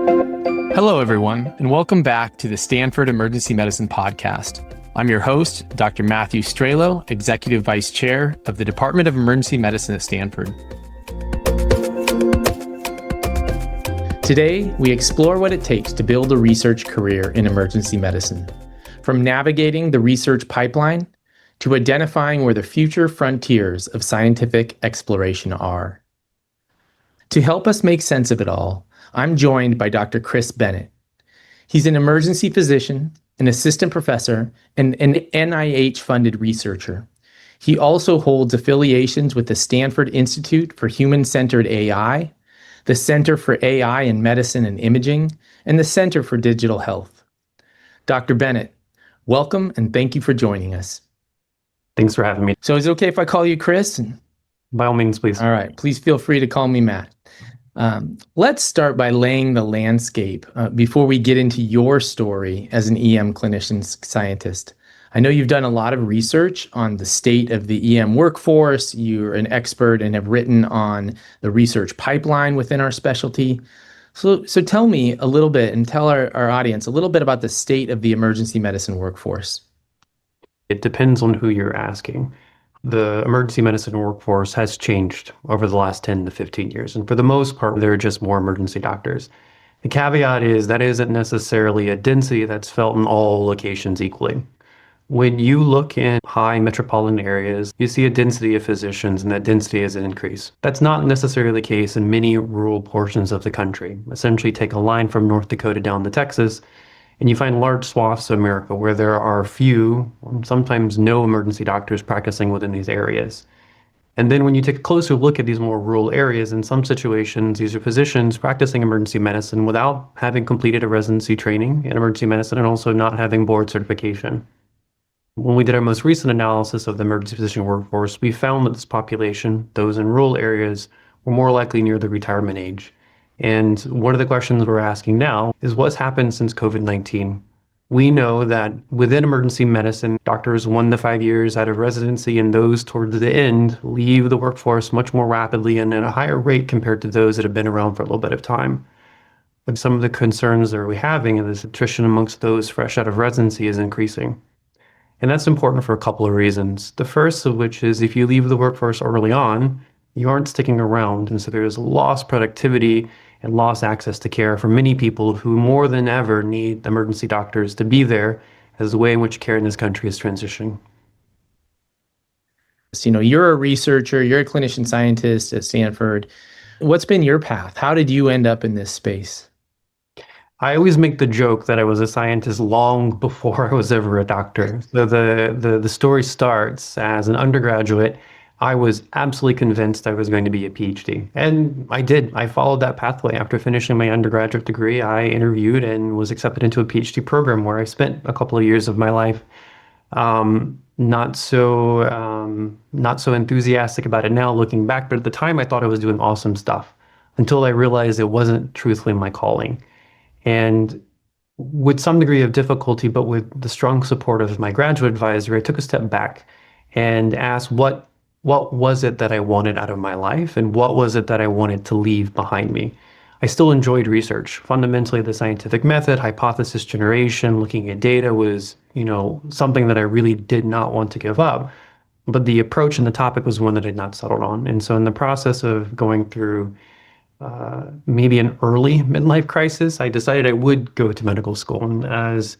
Hello, everyone, and welcome back to the Stanford Emergency Medicine Podcast. I'm your host, Dr. Matthew Strelo, Executive Vice Chair of the Department of Emergency Medicine at Stanford. Today, we explore what it takes to build a research career in emergency medicine, from navigating the research pipeline to identifying where the future frontiers of scientific exploration are. To help us make sense of it all, I'm joined by Dr. Chris Bennett. He's an emergency physician, an assistant professor, and an NIH-funded researcher. He also holds affiliations with the Stanford Institute for Human-Centered AI, the Center for AI in Medicine and Imaging, and the Center for Digital Health. Dr. Bennett, welcome and thank you for joining us. Thanks for having me. So is it okay if I call you Chris? By all means, please. All right. Please feel free to call me Matt. Let's start by laying the landscape before we get into your story as an EM clinician scientist. I know you've done a lot of research on the state of the EM workforce. You're an expert and have written on the research pipeline within our specialty. So tell me a little bit and tell our audience a little bit about the state of the emergency medicine workforce. It depends on who you're asking. The emergency medicine workforce has changed over the last 10 to 15 years. And for the most part, there are just more emergency doctors. The caveat is that isn't necessarily a density that's felt in all locations equally. When you look in high metropolitan areas, you see a density of physicians, and that density is an increase. That's not necessarily the case in many rural portions of the country. Essentially, take a line from North Dakota down to Texas, and you find large swaths of America where there are few, sometimes no emergency doctors practicing within these areas. And then when you take a closer look at these more rural areas, in some situations, these are physicians practicing emergency medicine without having completed a residency training in emergency medicine and also not having board certification. When we did our most recent analysis of the emergency physician workforce, we found that this population, those in rural areas, were more likely near the retirement age. And one of the questions we're asking now is what's happened since COVID-19? We know that within emergency medicine, doctors 1 to 5 years out of residency and those towards the end leave the workforce much more rapidly and at a higher rate compared to those that have been around for a little bit of time. But some of the concerns that we're having is this attrition amongst those fresh out of residency is increasing. And that's important for a couple of reasons. The first of which is if you leave the workforce early on, you aren't sticking around. And so there's lost productivity and lost access to care for many people who more than ever need emergency doctors to be there as the way in which care in this country is transitioning. So, you're a researcher, you're a clinician scientist at Stanford. What's been your path? How did you end up in this space? I always make the joke that I was a scientist long before I was ever a doctor. So the story starts as an undergraduate. I was absolutely convinced I was going to be a PhD. And I did. I followed that pathway. After finishing my undergraduate degree, I interviewed and was accepted into a PhD program where I spent a couple of years of my life not so enthusiastic about it now looking back. But at the time, I thought I was doing awesome stuff until I realized it wasn't truthfully my calling. And with some degree of difficulty, but with the strong support of my graduate advisor, I took a step back and asked what was it that I wanted out of my life and what was it that I wanted to leave behind me. I still enjoyed research. Fundamentally, the scientific method, hypothesis generation, looking at data was, something that I really did not want to give up. But the approach and the topic was one that I'd not settled on. And so in the process of going through maybe an early midlife crisis, I decided I would go to medical school. And as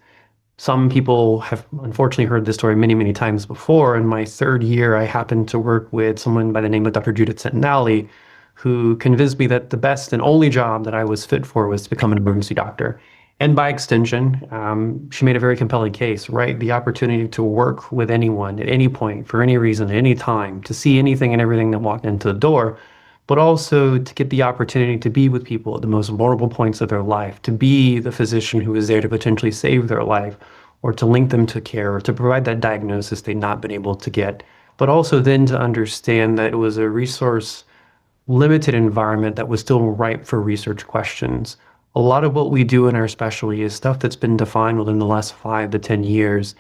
some people have unfortunately heard this story many, many times before, in my third year, I happened to work with someone by the name of Dr. Judith Centinali, who convinced me that the best and only job that I was fit for was to become an emergency doctor. And by extension, she made a very compelling case, right? The opportunity to work with anyone at any point, for any reason, at any time, to see anything and everything that walked into the door, but also to get the opportunity to be with people at the most vulnerable points of their life, to be the physician who is there to potentially save their life, or to link them to care, or to provide that diagnosis they'd not been able to get, but also then to understand that it was a resource-limited environment that was still ripe for research questions. A lot of what we do in our specialty is stuff that's been defined within the last 5 to 10 years.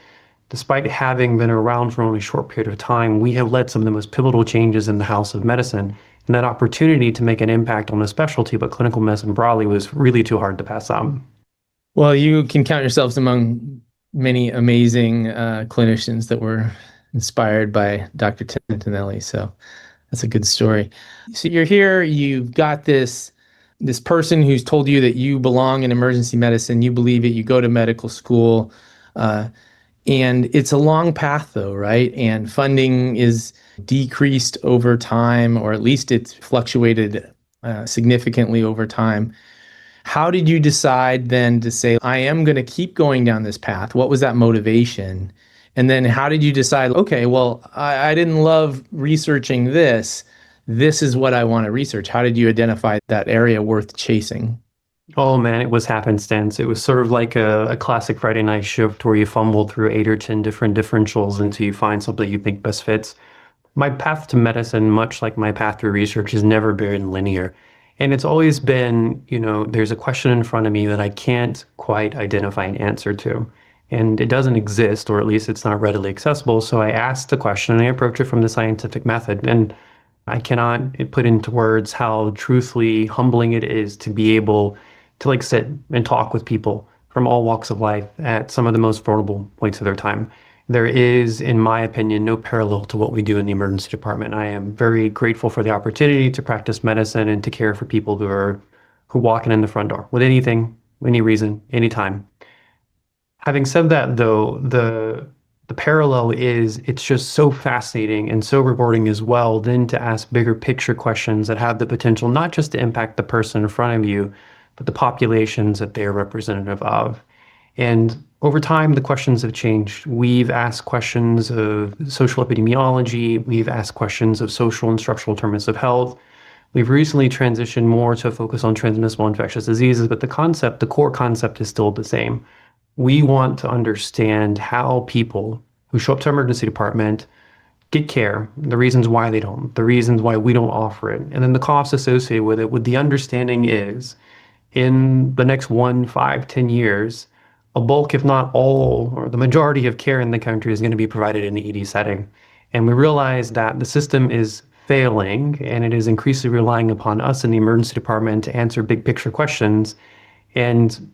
Despite having been around for only a short period of time, we have led some of the most pivotal changes in the House of Medicine And that opportunity to make an impact on a specialty, but clinical medicine broadly, was really too hard to pass up. Well, you can count yourselves among many amazing clinicians that were inspired by Dr. Tintinelli. So that's a good story. So you're here, you've got this person who's told you that you belong in emergency medicine, you believe it, you go to medical school, and it's a long path though, right? And funding is decreased over time, or at least it's fluctuated significantly over time. How did you decide then to say, I am going to keep going down this path? What was that motivation? And then how did you decide, okay, well, I didn't love researching this. This is what I want to research. How did you identify that area worth chasing? Oh man, it was happenstance. It was sort of like a classic Friday night shift where you fumble through 8 or 10 different differentials until you find something you think best fits. My path to medicine, much like my path through research, has never been linear. And it's always been, there's a question in front of me that I can't quite identify an answer to. And it doesn't exist, or at least it's not readily accessible. So I ask the question and I approach it from the scientific method. And I cannot put into words how truthfully humbling it is to be able to sit and talk with people from all walks of life at some of the most vulnerable points of their time. There is, in my opinion, no parallel to what we do in the emergency department. I am very grateful for the opportunity to practice medicine and to care for people who walk in the front door with anything, any reason, anytime. Having said that, though, the parallel is it's just so fascinating and so rewarding as well then to ask bigger picture questions that have the potential not just to impact the person in front of you, but the populations that they're representative of. And over time, the questions have changed. We've asked questions of social epidemiology. We've asked questions of social and structural determinants of health. We've recently transitioned more to a focus on transmissible infectious diseases, but the core concept is still the same. We want to understand how people who show up to our emergency department get care, the reasons why they don't, the reasons why we don't offer it, and then the costs associated with it, with the understanding is in the next 1, 5, 10 years, a bulk, if not all, or the majority of care in the country is going to be provided in the ED setting. And we realize that the system is failing and it is increasingly relying upon us in the emergency department to answer big picture questions. And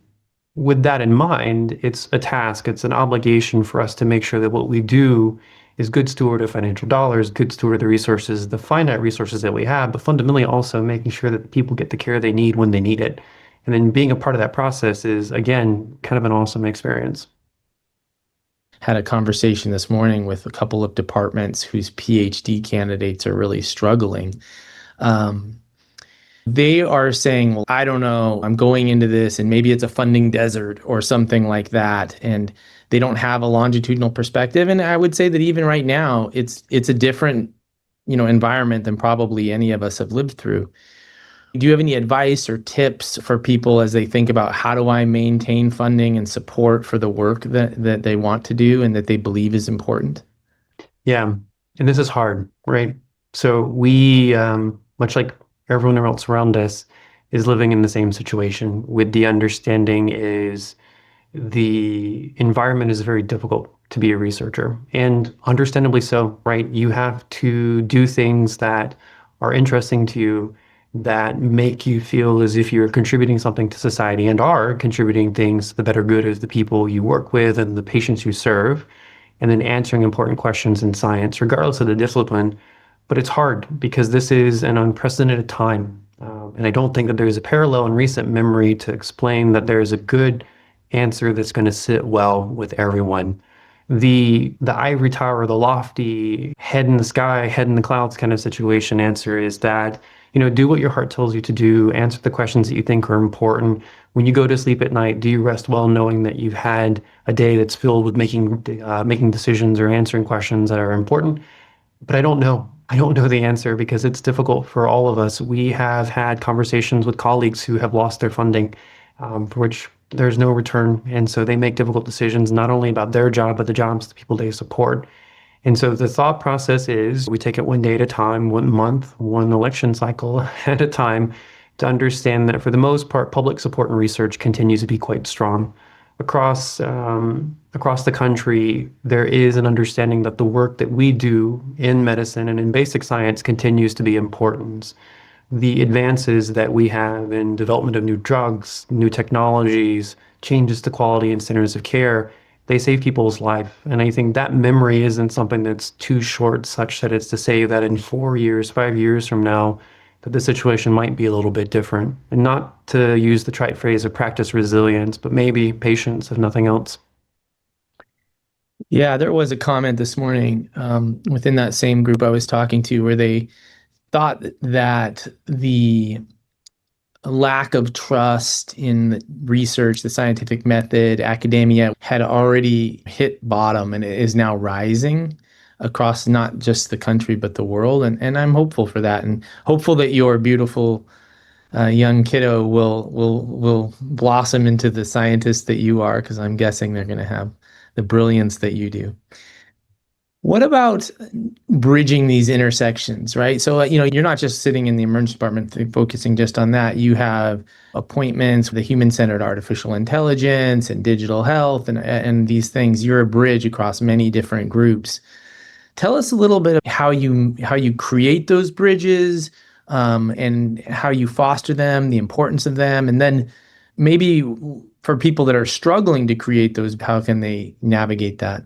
with that in mind, it's a task, it's an obligation for us to make sure that what we do is good steward of financial dollars, good steward of the resources, the finite resources that we have, but fundamentally also making sure that people get the care they need when they need it. And then being a part of that process is, again, kind of an awesome experience. Had a conversation this morning with a couple of departments whose PhD candidates are really struggling. They are saying, well, I don't know, I'm going into this and maybe it's a funding desert or something like that. And they don't have a longitudinal perspective. And I would say that even right now, it's a different, environment than probably any of us have lived through. Do you have any advice or tips for people as they think about how do I maintain funding and support for the work that they want to do and that they believe is important? Yeah, and this is hard, right? So we, much like everyone else around us, is living in the same situation with the understanding is the environment is very difficult to be a researcher, and understandably so, right? You have to do things that are interesting to you, that make you feel as if you're contributing something to society and are contributing things to the better good of the people you work with and the patients you serve, and then answering important questions in science, regardless of the discipline. But it's hard because this is an unprecedented time. And I don't think that there's a parallel in recent memory to explain that there is a good answer that's going to sit well with everyone. The ivory tower, the lofty head in the sky, head in the clouds kind of situation answer is that, do what your heart tells you to do, answer the questions that you think are important. When you go to sleep at night, do you rest well knowing that you've had a day that's filled with making decisions or answering questions that are important? But I don't know. I don't know the answer because it's difficult for all of us. We have had conversations with colleagues who have lost their funding, for which there's no return. And so they make difficult decisions, not only about their job, but the jobs of the people they support. And so the thought process is we take it one day at a time, 1 month, one election cycle at a time to understand that for the most part, public support and research continues to be quite strong. across the country, there is an understanding that the work that we do in medicine and in basic science continues to be important. The advances that we have in development of new drugs, new technologies, changes to quality and standards of care, they save people's life. And I think that memory isn't something that's too short, such that it's to say that in 4 years, 5 years from now, that the situation might be a little bit different. And not to use the trite phrase of practice resilience, but maybe patience, if nothing else. Yeah, there was a comment this morning within that same group I was talking to where they thought that the lack of trust in research, the scientific method, academia had already hit bottom and it is now rising across not just the country but the world. And I'm hopeful for that and hopeful that your beautiful young kiddo will blossom into the scientist that you are, because I'm guessing they're going to have the brilliance that you do. What about bridging these intersections, right? So, you're not just sitting in the emergency department focusing just on that. You have appointments with the human-centered artificial intelligence and digital health and these things. You're a bridge across many different groups. Tell us a little bit of how you create those bridges, and how you foster them, the importance of them, and then maybe for people that are struggling to create those, how can they navigate that?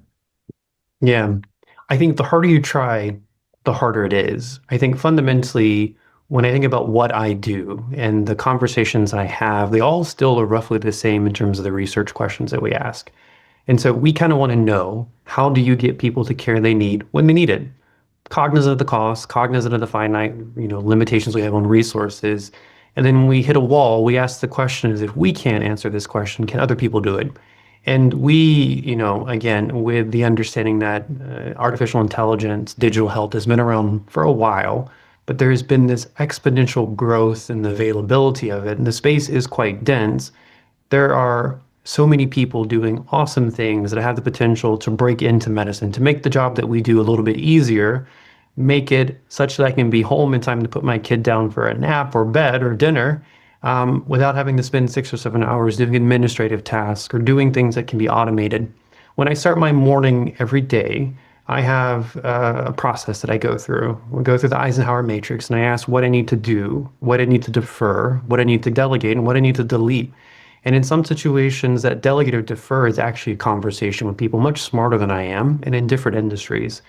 Yeah. I think the harder you try, the harder it is. I think fundamentally, when I think about what I do and the conversations I have, they all still are roughly the same in terms of the research questions that we ask. And so we kind of want to know, how do you get people the care they need when they need it? Cognizant of the cost, cognizant of the finite, limitations we have on resources. And then when we hit a wall, we ask the question is, if we can't answer this question, can other people do it? And we, again, with the understanding that artificial intelligence, digital health has been around for a while, but there's been this exponential growth in the availability of it, and the space is quite dense. There are so many people doing awesome things that have the potential to break into medicine, to make the job that we do a little bit easier, make it such that I can be home in time to put my kid down for a nap or bed or dinner, without having to spend 6 or 7 hours doing administrative tasks or doing things that can be automated. When I start my morning every day, I have a process that I go through. We go through the Eisenhower matrix and I ask what I need to do, what I need to defer, what I need to delegate, and what I need to delete. And in some situations, that delegate or defer is actually a conversation with people much smarter than I am and in different industries.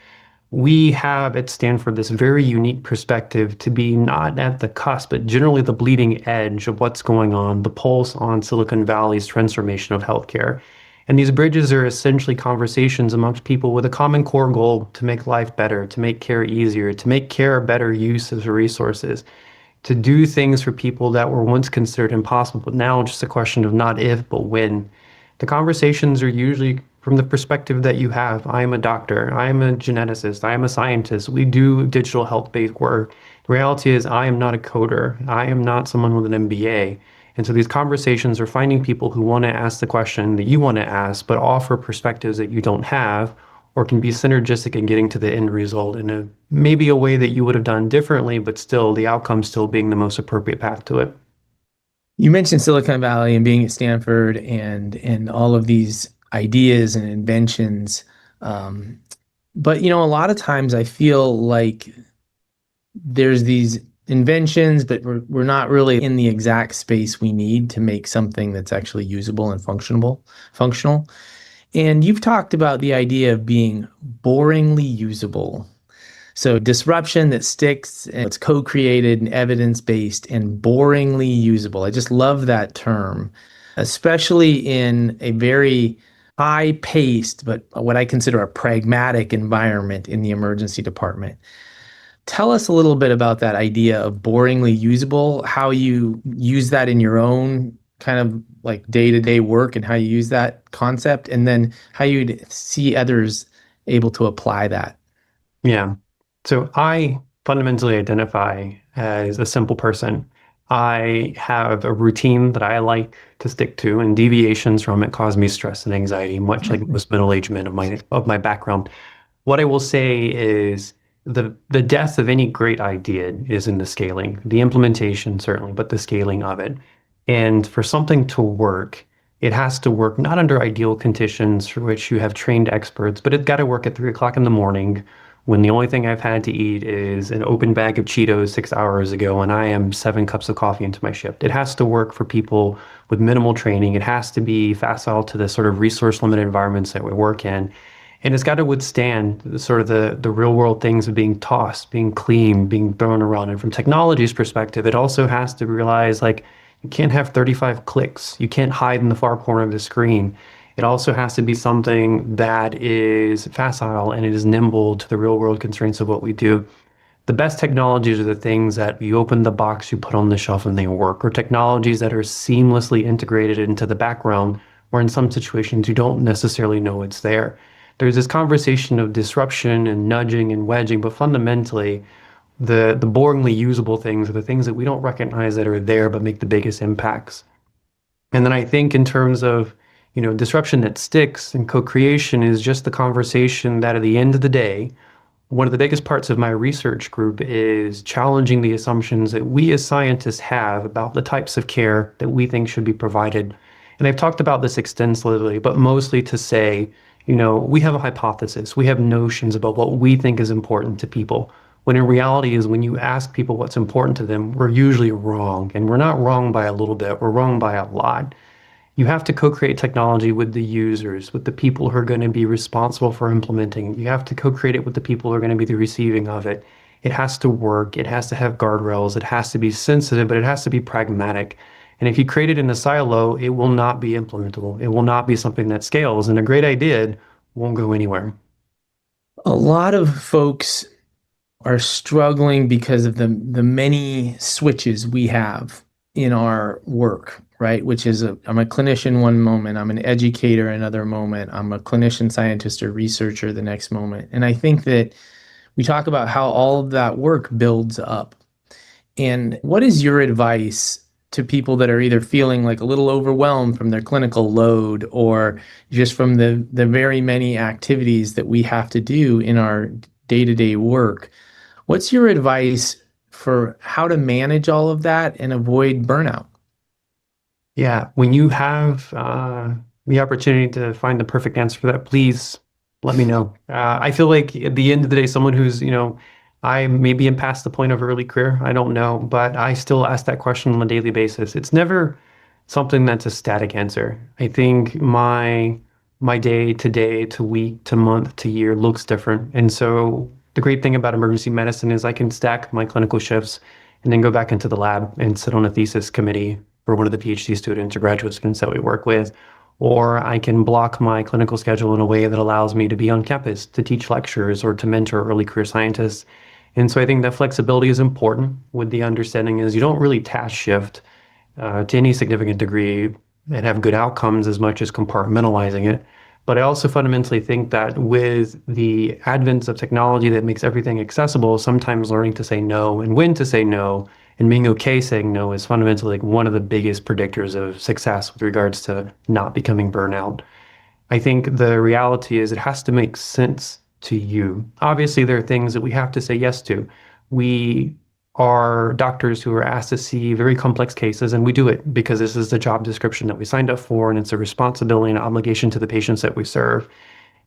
We have at Stanford this very unique perspective to be not at the cusp, but generally the bleeding edge of what's going on, the pulse on Silicon Valley's transformation of healthcare. And these bridges are essentially conversations amongst people with a common core goal to make life better, to make care easier, to make care a better use of resources, to do things for people that were once considered impossible, but now just a question of not if, but when. The conversations are usually from the perspective that you have. I am a doctor, I am a geneticist, I am a scientist, we do digital health-based work. The reality is I am not a coder, I am not someone with an MBA. And so these conversations are finding people who want to ask the question that you want to ask, but offer perspectives that you don't have, or can be synergistic in getting to the end result in maybe a way that you would have done differently, but still the outcome still being the most appropriate path to it. You mentioned Silicon Valley and being at Stanford and all of these ideas and inventions. But a lot of times I feel like there's these inventions, but we're not really in the exact space we need to make something that's actually usable and functional. And you've talked about the idea of being boringly usable. So disruption that sticks, and it's co-created and evidence-based and boringly usable. I just love that term, especially in a very high-paced, but what I consider a pragmatic environment in the emergency department. Tell us a little bit about that idea of boringly usable, how you use that in your own kind of like day-to-day work and how you use that concept, and then how you'd see others able to apply that. Yeah. So I fundamentally identify as a simple person. I have a routine that I like to stick to, and deviations from it cause me stress and anxiety, much like most middle-aged men of my background. What I will say is the death of any great idea is in the scaling, the implementation certainly, but the scaling of it. And for something to work, It has to work not under ideal conditions for which you have trained experts, but it's got to work at 3 o'clock in the morning when the only thing I've had to eat is an open bag of Cheetos 6 hours ago and I am 7 cups of coffee into my shift. It has to work for people with minimal training. It has to be facile to the sort of resource limited environments that we work in. And it's got to withstand the real world things of being tossed, being cleaned, being thrown around. And from technology's perspective, it also has to realize like you can't have 35 clicks. You can't hide in the far corner of the screen. It also has to be something that is facile and it is nimble to the real world constraints of what we do. The best technologies are the things that you open the box, you put on the shelf and they work, or technologies that are seamlessly integrated into the background, or in some situations you don't necessarily know it's there. There's this conversation of disruption and nudging and wedging, but fundamentally, the boringly usable things are the things that we don't recognize that are there but make the biggest impacts. And then I think in terms of, disruption that sticks and co-creation is just the conversation that at the end of the day, one of the biggest parts of my research group is challenging the assumptions that we as scientists have about the types of care that we think should be provided. And I've talked about this extensively, but mostly to say, we have a hypothesis, we have notions about what we think is important to people. When in reality is when you ask people what's important to them, we're usually wrong. And we're not wrong by a little bit, we're wrong by a lot. You have to co-create technology with the users, with the people who are going to be responsible for implementing it. You have to co-create it with the people who are going to be the receiving of it. It has to work. It has to have guardrails. It has to be sensitive, but it has to be pragmatic. And if you create it in a silo, it will not be implementable. It will not be something that scales. And a great idea won't go anywhere. A lot of folks are struggling because of the many switches we have in our work, right? Which is I'm a clinician one moment, I'm an educator another moment, I'm a clinician, scientist, or researcher the next moment. And I think that we talk about how all of that work builds up. And what is your advice to people that are either feeling like a little overwhelmed from their clinical load or just from the very many activities that we have to do in our day-to-day work? What's your advice for how to manage all of that and avoid burnout? Yeah, when you have the opportunity to find the perfect answer for that, please let me know. I feel like at the end of the day, someone who's, I maybe am past the point of early career, I don't know, but I still ask that question on a daily basis. It's never something that's a static answer. I think my day to week to month to year looks different. And so the great thing about emergency medicine is I can stack my clinical shifts and then go back into the lab and sit on a thesis committee for one of the PhD students or graduate students that we work with. Or I can block my clinical schedule in a way that allows me to be on campus to teach lectures or to mentor early career scientists. And so I think that flexibility is important with the understanding is you don't really task shift to any significant degree and have good outcomes as much as compartmentalizing it. But I also fundamentally think that with the advent of technology that makes everything accessible, sometimes learning to say no and when to say no and being okay saying no is fundamentally like one of the biggest predictors of success with regards to not becoming burnout. I think the reality is it has to make sense to you. Obviously, there are things that we have to say yes to. We are doctors who are asked to see very complex cases, and we do it because this is the job description that we signed up for, and it's a responsibility and obligation to the patients that we serve.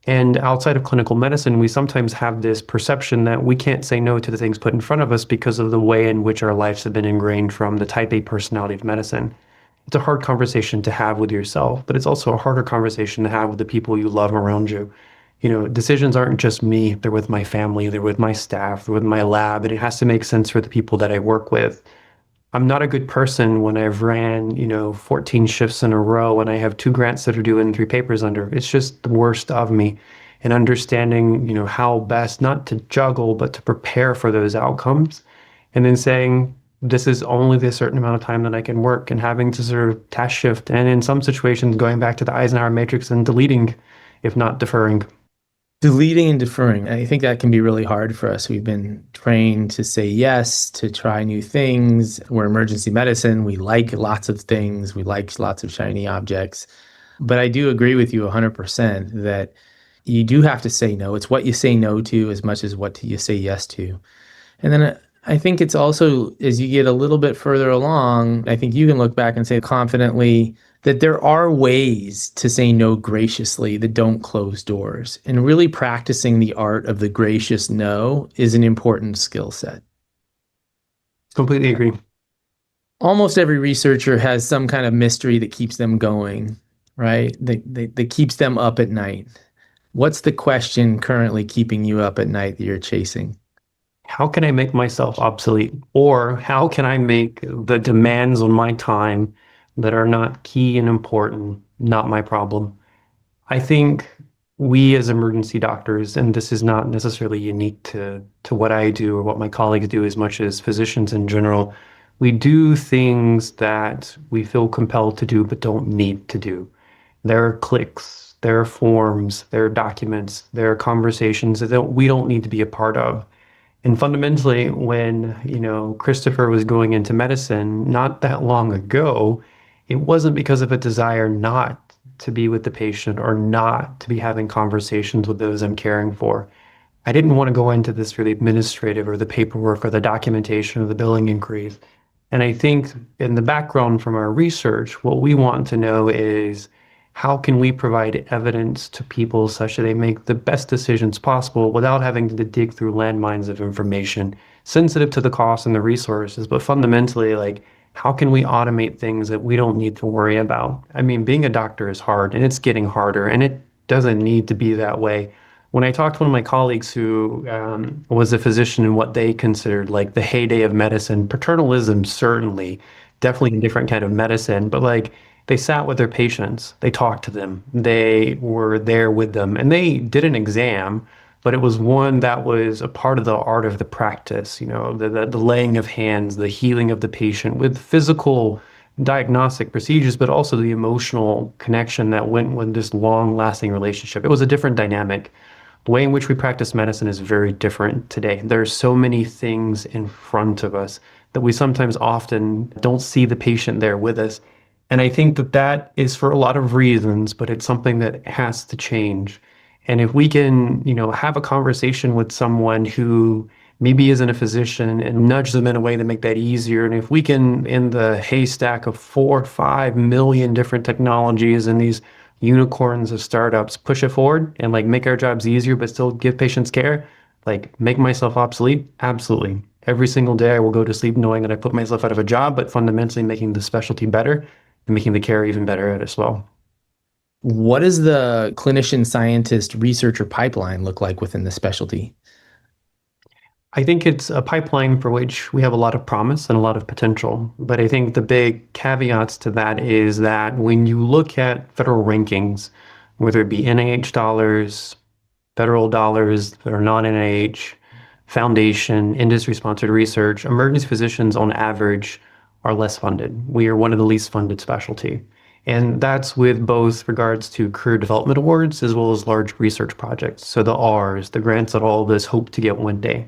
And outside of clinical medicine, we sometimes have this perception that we can't say no to the things put in front of us because of the way in which our lives have been ingrained from the type A personality of medicine. It's a hard conversation to have with yourself, but it's also a harder conversation to have with the people you love around you. Decisions aren't just me, they're with my family, they're with my staff, they're with my lab, and it has to make sense for the people that I work with. I'm not a good person when I've ran, 14 shifts in a row and I have 2 grants that are due and 3 papers under. It's just the worst of me. And understanding, how best not to juggle, but to prepare for those outcomes. And then saying, this is only the certain amount of time that I can work and having to sort of task shift. And in some situations, going back to the Eisenhower matrix and deleting, if not deferring. Deleting and deferring. I think that can be really hard for us. We've been trained to say yes, to try new things. We're emergency medicine. We like lots of things. We like lots of shiny objects. But I do agree with you 100% that you do have to say no. It's what you say no to as much as what you say yes to. And then I think it's also, as you get a little bit further along, I think you can look back and say confidently, that there are ways to say no graciously that don't close doors. And really practicing the art of the gracious no is an important skill set. Completely agree. Almost every researcher has some kind of mystery that keeps them going, right? That keeps them up at night. What's the question currently keeping you up at night that you're chasing? How can I make myself obsolete? Or how can I make the demands on my time that are not key and important not my problem? I think we as emergency doctors, and this is not necessarily unique to what I do or what my colleagues do as much as physicians in general, we do things that we feel compelled to do but don't need to do. There are clicks, there are forms, there are documents, there are conversations that we don't need to be a part of. And fundamentally, when, Christopher was going into medicine not that long ago, it wasn't because of a desire not to be with the patient or not to be having conversations with those I'm caring for. I didn't want to go into this really administrative or the paperwork or the documentation or the billing inquiries. And I think in the background from our research, what we want to know is how can we provide evidence to people such that they make the best decisions possible without having to dig through landmines of information, sensitive to the cost and the resources, but fundamentally, like, how can we automate things that we don't need to worry about? I mean, being a doctor is hard and it's getting harder and it doesn't need to be that way. When I talked to one of my colleagues who was a physician in what they considered like the heyday of medicine, paternalism certainly, definitely a different kind of medicine, but like they sat with their patients, they talked to them, they were there with them, and they did an exam, but it was one that was a part of the art of the practice, the laying of hands, the healing of the patient with physical diagnostic procedures, but also the emotional connection that went with this long-lasting relationship. It was a different dynamic. The way in which we practice medicine is very different today. There are so many things in front of us that we sometimes often don't see the patient there with us. And I think that is for a lot of reasons, but it's something that has to change. And if we can, have a conversation with someone who maybe isn't a physician and nudge them in a way to make that easier. And if we can, in the haystack of 4 or 5 million different technologies and these unicorns of startups, push it forward and like make our jobs easier, but still give patients care, like make myself obsolete. Absolutely. Every single day I will go to sleep knowing that I put myself out of a job, but fundamentally making the specialty better and making the care even better as well. What does the clinician scientist researcher pipeline look like within the specialty? I think it's a pipeline for which we have a lot of promise and a lot of potential. But I think the big caveats to that is that when you look at federal rankings, whether it be NIH dollars, federal dollars that are non-NIH, foundation, industry-sponsored research, emergency physicians on average are less funded. We are one of the least funded specialty. And that's with both regards to career development awards as well as large research projects. So the R's, the grants that all of us hope to get one day.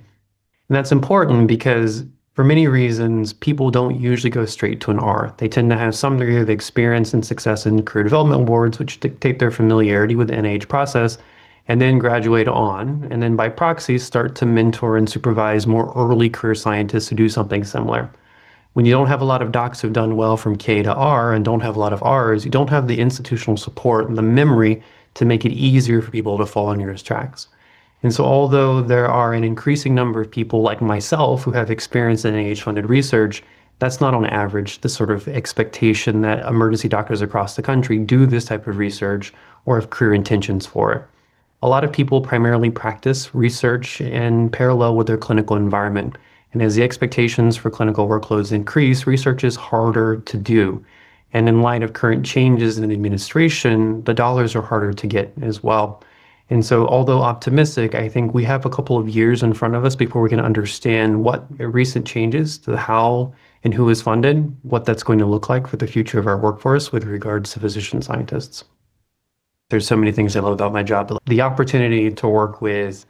And that's important because for many reasons, people don't usually go straight to an R. They tend to have some degree of experience and success in career development awards, which dictate their familiarity with the NIH process, and then graduate on, and then by proxy, start to mentor and supervise more early career scientists who do something similar. When you don't have a lot of docs who've done well from K to R and don't have a lot of Rs, you don't have the institutional support and the memory to make it easier for people to fall on your tracks. And so although there are an increasing number of people like myself who have experience in NIH-funded research, that's not on average the sort of expectation that emergency doctors across the country do this type of research or have career intentions for it. A lot of people primarily practice research in parallel with their clinical environment. And as the expectations for clinical workloads increase, research is harder to do. And in light of current changes in administration, the dollars are harder to get as well. And so although optimistic, I think we have a couple of years in front of us before we can understand what recent changes to how and who is funded, what that's going to look like for the future of our workforce with regards to physician scientists. There's so many things I love about my job. The opportunity to work with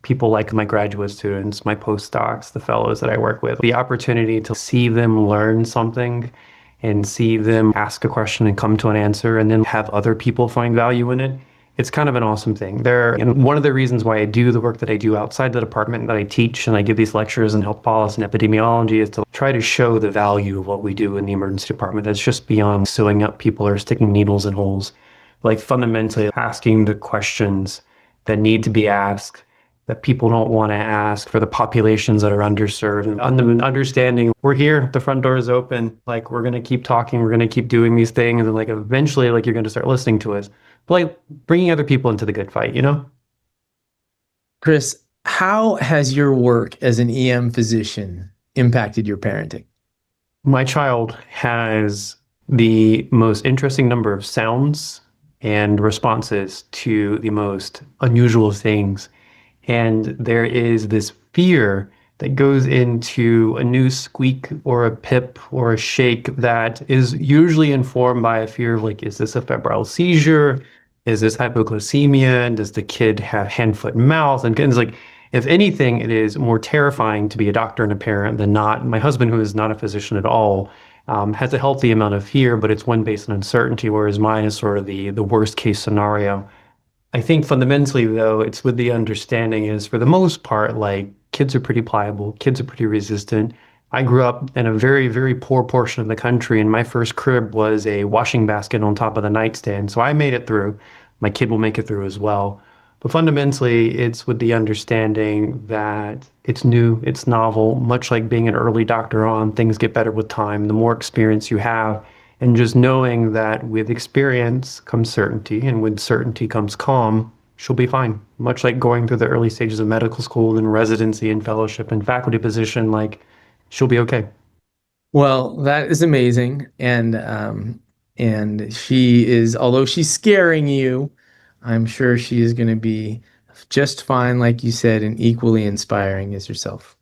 people like my graduate students, my postdocs, the fellows that I work with, the opportunity to see them learn something and see them ask a question and come to an answer and then have other people find value in it It's kind of an awesome thing. And one of the reasons why I do the work that I do outside the department, that I teach and I give these lectures in health policy and epidemiology, is to try to show the value of what we do in the emergency department. That's just beyond sewing up people or sticking needles in holes. Like fundamentally asking the questions that need to be asked, that people don't want to ask for the populations that are underserved, and understanding we're here, the front door is open, like we're going to keep talking, we're going to keep doing these things, and like eventually like you're going to start listening to us. But like bringing other people into the good fight, you know? Chris, how has your work as an EM physician impacted your parenting? My child has the most interesting number of sounds and responses to the most unusual things. And there is this fear that goes into a new squeak or a pip or a shake that is usually informed by a fear of like, is this a febrile seizure? Is this hypoglycemia? Does the kid have hand, foot, and mouth? And it's like, if anything, it is more terrifying to be a doctor and a parent than not. My husband, who is not a physician at all, has a healthy amount of fear, but it's one based on uncertainty, whereas mine is sort of the worst case scenario. I think fundamentally, though, it's with the understanding is for the most part, like kids are pretty pliable, kids are pretty resistant. I grew up in a very, very poor portion of the country, and my first crib was a washing basket on top of the nightstand. So I made it through. My kid will make it through as well. But fundamentally, it's with the understanding that it's new, it's novel, much like being an early doctor on, things get better with time. The more experience you have, and just knowing that with experience comes certainty, and with certainty comes calm, she'll be fine. Much like going through the early stages of medical school and residency and fellowship and faculty position, like she'll be okay. Well, that is amazing. And she is, although she's scaring you, I'm sure she is going to be just fine, like you said, and equally inspiring as yourself.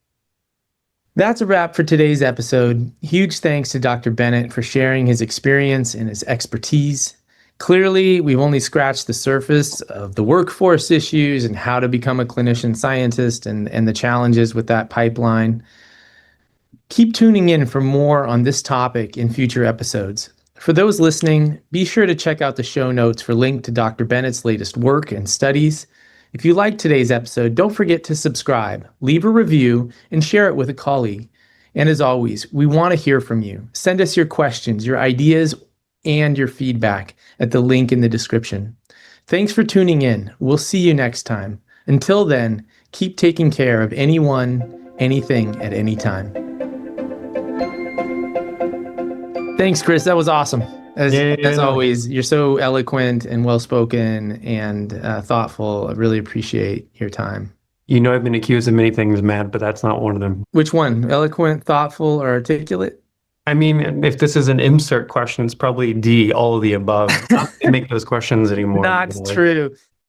That's a wrap for today's episode. Huge thanks to Dr. Bennett for sharing his experience and his expertise. Clearly, we've only scratched the surface of the workforce issues and how to become a clinician scientist and the challenges with that pipeline. Keep tuning in for more on this topic in future episodes. For those listening, be sure to check out the show notes for link to Dr. Bennett's latest work and studies. If you liked today's episode, don't forget to subscribe, leave a review, and share it with a colleague. And as always, we want to hear from you. Send us your questions, your ideas, and your feedback at the link in the description. Thanks for tuning in. We'll see you next time. Until then, keep taking care of anyone, anything, at any time. Thanks, Chris. That was awesome. As always, you're so eloquent and well-spoken and thoughtful. I really appreciate your time. You know, I've been accused of many things, Matt, but that's not one of them. Which one? Eloquent, thoughtful, or articulate? I mean, if this is an insert question, it's probably D, all of the above. I don't make those questions anymore. Not true.